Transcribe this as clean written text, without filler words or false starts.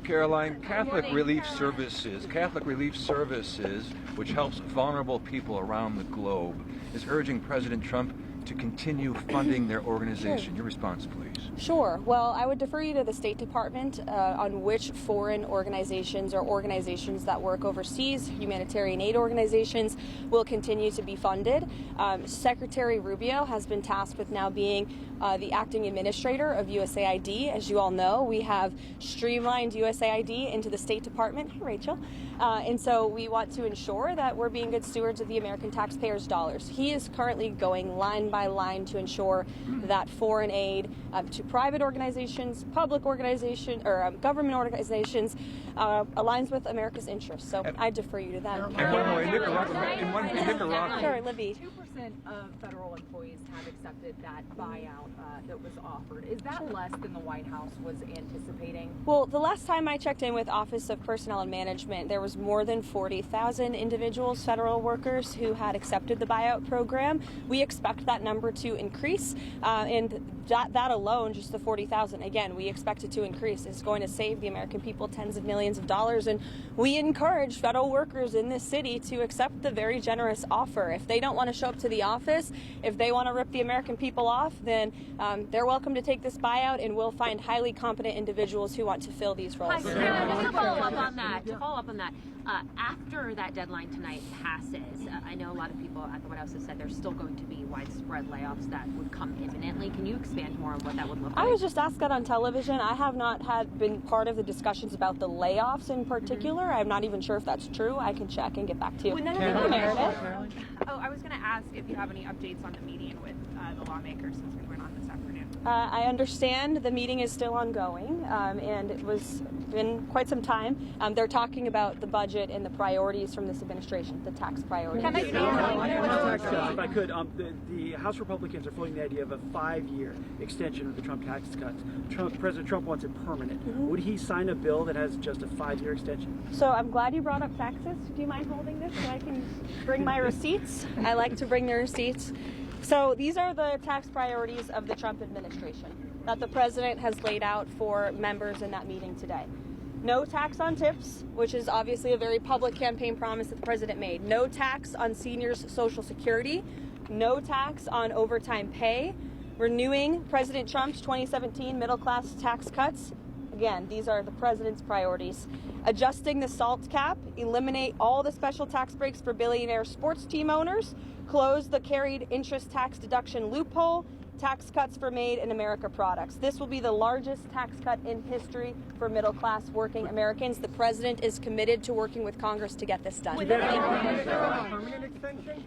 Karoline, Catholic Relief Services, which helps vulnerable people around the globe, is urging President Trump to continue funding their organization. Your response, please. Sure. Well, I would defer you to the State Department on which foreign organizations or organizations that work overseas, humanitarian aid organizations, will continue to be funded. Secretary Rubio has been tasked with now being the acting administrator of USAID. As you all know, we have streamlined USAID into the State Department. Hey, Rachel. And so we want to ensure that we're being good stewards of the American taxpayers' dollars. He is currently going line by line to ensure that foreign aid to private organizations, public organizations, or government organizations aligns with America's interests. So I defer you to them. And one more, in Nicaragua. Sure, Libby. 2% of federal employees have accepted that buyout that was offered. Is that less than the White House was anticipating? Well, the last time I checked in with Office of Personnel and Management, there was more than 40,000 individuals, federal workers, who had accepted the buyout program. We expect that number to increase, and that alone, just the 40,000, again, we expect it to increase. It's going to save the American people tens of millions of dollars, and we encourage federal workers in this city to accept the very generous offer. If they don't want to show up to the office, if they want to rip the American people off, then they're welcome to take this buyout, and we'll find highly competent individuals who want to fill these roles. Just to follow up on that, after that deadline tonight passes, I know a lot of people at the White House have said there's still going to be widespread layoffs that would come imminently. Can you expand more on what that would look like? I was just asked that on television. I have not been part of the discussions about the layoffs in particular. I'm not even sure if that's true. I can check and get back to you. Meredith. Oh, I was going to ask if you have any updates on the meeting with the lawmakers since we went on this afternoon. I understand the meeting is still ongoing, and it was been quite some time. They're talking about the budget and the priorities from this administration, the tax priorities. If I could, the House Republicans are floating the idea of a 5-year extension of the Trump tax cuts. President Trump wants it permanent. Would he sign a bill that has just a 5-year extension? So I'm glad you brought up taxes. Do you mind holding this so I can bring my receipts? I like to bring the receipts. So these are the tax priorities of the Trump administration that the president has laid out for members in that meeting today. No tax on tips, which is obviously a very public campaign promise that the president made. No tax on seniors' Social Security. No tax on overtime pay. Renewing President Trump's 2017 middle-class tax cuts. Again, these are the president's priorities. Adjusting the SALT cap, eliminate all the special tax breaks for billionaire sports team owners, close the carried interest tax deduction loophole, tax cuts for Made in America products. This will be the largest tax cut in history for middle-class working Americans. The president is committed to working with Congress to get this done. Permanent extension?